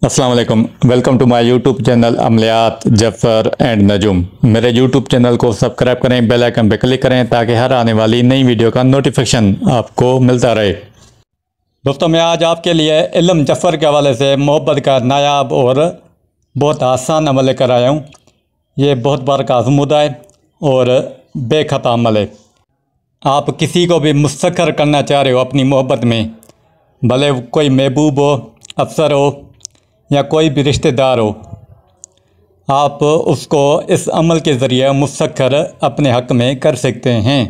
अस्सलाम वालेकुम। Welcome to my YouTube channel अमलियात जफ़र एंड नजुम। मेरे यूट्यूब चैनल को सब्सक्राइब करें, बेल आइकन पर क्लिक करें ताकि हर आने वाली नई वीडियो का नोटिफिकेशन आपको मिलता रहे। दोस्तों, मैं आज आपके लिए इल्म जफ़र के हवाले से मोहब्बत का नायाब और बहुत आसान अमल लेकर आया हूँ। ये बहुत बारका आज़मूदा है और बेखता अमल है। आप किसी को भी मुस्तखर करना चाह रहे हो अपनी मोहब्बत में, भले कोई महबूब हो, अफसर हो या कोई भी रिश्तेदार हो, आप उसको इस अमल के ज़रिए मुस्तखर अपने हक़ में कर सकते हैं।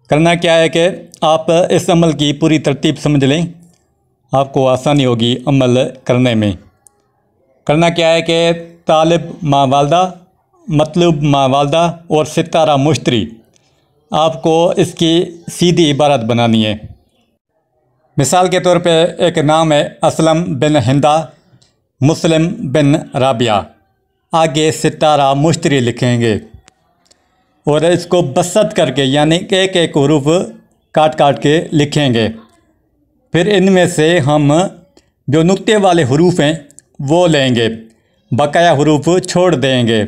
करना क्या है कि आप इस अमल की पूरी तरतीब समझ लें, आपको आसानी होगी अमल करने में। करना क्या है कि तालिब माँ वालदा, मतलूब माँ वालदा और सितारा मुश्तरी, आपको इसकी सीधी इबारत बनानी है। मिसाल के तौर पे एक नाम है असलम बिन हिंदा मुस्लिम बिन राबिया, आगे सितारा मुश्तरी लिखेंगे और इसको बसत करके यानी एक एक हुरूफ काट काट के लिखेंगे। फिर इनमें से हम जो नुक्ते वाले हुरूफ हैं वो लेंगे, बकाया हुरूफ छोड़ देंगे।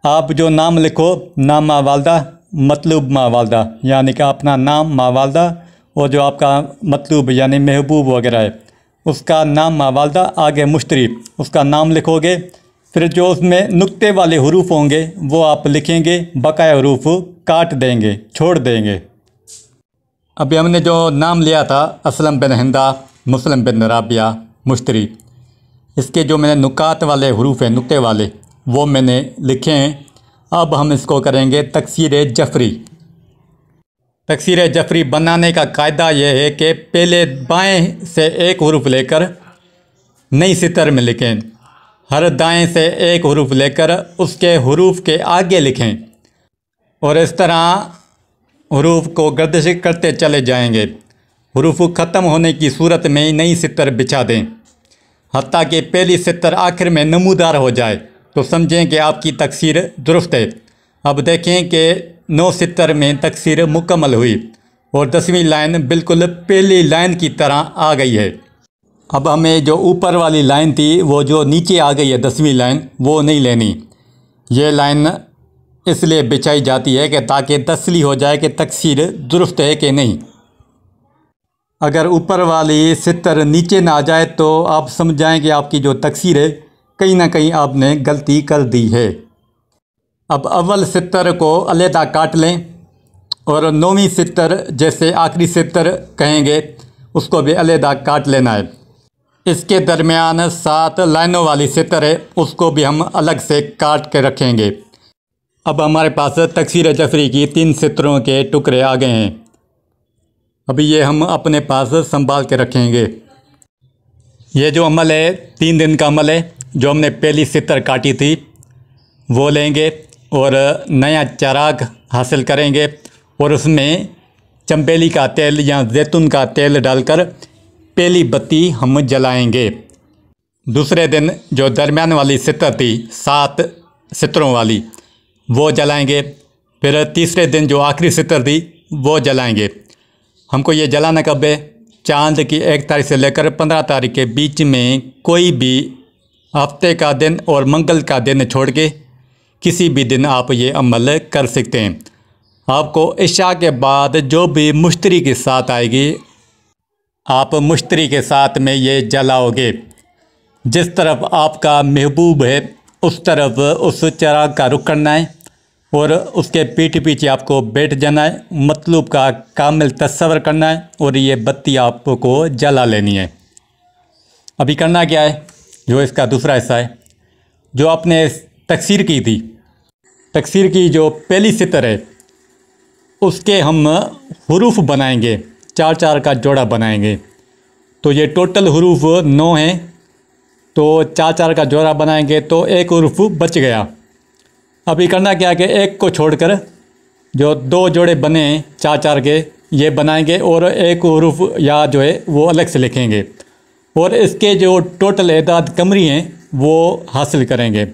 आप जो नाम लिखो, नाम माँ वालदा, मतलूब माँ वालदा, यानी कि अपना नाम माँ वालदा और जो आपका मतलूब यानी महबूब वगैरह है उसका नाम माँ वालदा, आगे मुश्तरी उसका नाम लिखोगे। फिर जो उसमें नुक्ते वाले हुरूफ होंगे वो आप लिखेंगे, बकाया हुरूफ काट देंगे, छोड़ देंगे। अभी हमने जो नाम लिया था असलम बिन हिंदा मुस्लिम बिन राबिया मुश्तरी, इसके जो मैंने नुकात वाले हुरूफ हैं, नुक्ते वाले, वो मैंने लिखे हैं। अब हम इसको करेंगे तकसीर जफरी। तकसीर जफरी बनाने का कायदा यह है कि पहले बाएं से एक हुरूफ लेकर नई सितर में लिखें, हर दाएं से एक हुरूफ लेकर उसके हुरूफ के आगे लिखें और इस तरह हुरूफ को गर्दिश करते चले जाएंगे। हुरूफ ख़त्म होने की सूरत में ही नई सितर बिछा दें, हत्ता कि पहली सितर आखिर में नमूदार हो जाए तो समझें कि आपकी तकसीर दुरुस्त है। अब देखें कि 9 सितर में तकसीर मुकम्मल हुई और 10वीं लाइन बिल्कुल पहली लाइन की तरह आ गई है। अब हमें जो ऊपर वाली लाइन थी वो जो नीचे आ गई है 10वीं लाइन, वो नहीं लेनी। ये लाइन इसलिए बिछाई जाती है कि ताकि तसली हो जाए कि तकसीर दुरुस्त है कि नहीं। अगर ऊपर वाली सितर नीचे ना आ जाए तो आप समझ जाएं कि आपकी जो तकसीर है कहीं ना कहीं आपने गलती कर दी है। अब अव्वल सितर को अलहदा काट लें और 9वीं सितर जैसे आखिरी सितर कहेंगे उसको भी अलहदा काट लेना है। इसके दरमियान 7 लाइनों वाली सितर है, उसको भी हम अलग से काट के रखेंगे। अब हमारे पास तकसीर जफरी की 3 सितरों के टुकड़े आ गए हैं। अभी ये हम अपने पास संभाल के रखेंगे। ये जो अमल है 3 दिन का अमल है। जो हमने पहली सितर काटी थी वो लेंगे और नया चराग हासिल करेंगे और उसमें चंबेली का तेल या जैतून का तेल डालकर पहली बत्ती हम जलाएंगे। दूसरे दिन जो दरमियान वाली सितर थी 7 सितरों वाली, वो जलाएंगे। फिर तीसरे दिन जो आखिरी सितर थी वो जलाएंगे। हमको ये जलाना कब है? चांद की 1 तारीख से लेकर 15 तारीख के बीच में कोई भी हफ्ते का दिन और मंगल का दिन छोड़ के किसी भी दिन आप ये अमल कर सकते हैं। आपको इशा के बाद जो भी मुश्तरी के साथ आएगी, आप मुश्तरी के साथ में ये जलाओगे। जिस तरफ आपका महबूब है उस तरफ उस चराग का रुख करना है और उसके पीठ पीछे आपको बैठ जाना है, मतलूब का कामिल तस्वर करना है और ये बत्ती आपको जला लेनी है। अभी करना क्या है, जो इसका दूसरा हिस्सा है, जो आपने तकसीर की थी, तकसीर की जो पहली सितर है उसके हम हुरूफ बनाएंगे, 4-4 का जोड़ा बनाएंगे। तो ये टोटल हुरूफ 9 हैं, तो 4-4 का जोड़ा बनाएंगे तो एक हुरूफ बच गया। अभी करना क्या है कि एक को छोड़कर जो 2 जोड़े बने 4-4 के ये बनाएंगे और एक हुरूफ या जो है वो अलग से लिखेंगे और इसके जो टोटल एदाद कमरी हैं वो हासिल करेंगे।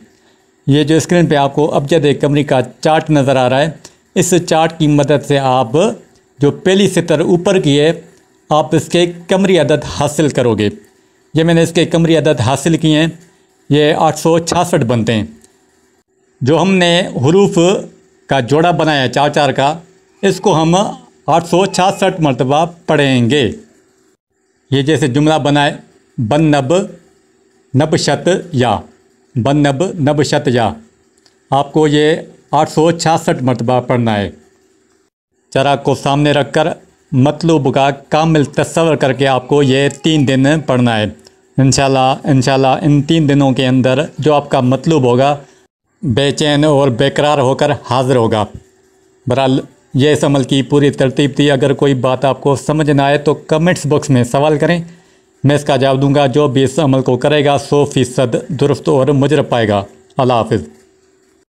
ये जो स्क्रीन पे आपको अबजद कमरी का चार्ट नज़र आ रहा है, इस चार्ट की मदद से आप जो पहली सितर ऊपर की है आप इसके कमरी अदद हासिल करोगे। ये मैंने इसके कमरी अदद हासिल किए हैं, ये 866 बनते हैं। जो हमने हुरूफ का जोड़ा बनाया है 4-4 का, इसको हम 866 मरतबा पढ़ेंगे। ये जैसे जुमला बनाए बनब नबशत या, बनब नबशत या, आपको ये 866 मरतबा पढ़ना है। चराग को सामने रखकर मतलूब का कामिल तस्वर करके आपको ये 3 दिन पढ़ना है। इंशाल्लाह इन 3 दिनों के अंदर जो आपका मतलूब होगा बेचैन और बेकरार होकर हाजिर होगा। बहरहाल ये इस अमल की पूरी तरतीब थी। अगर कोई बात आपको समझ ना आए तो कमेंट्स बॉक्स में सवाल करें, मैं इसका जवाब दूंगा। जो भी इस अमल को करेगा 100% दुरुस्त और मुजरब पाएगा। अल्लाह हाफिज़।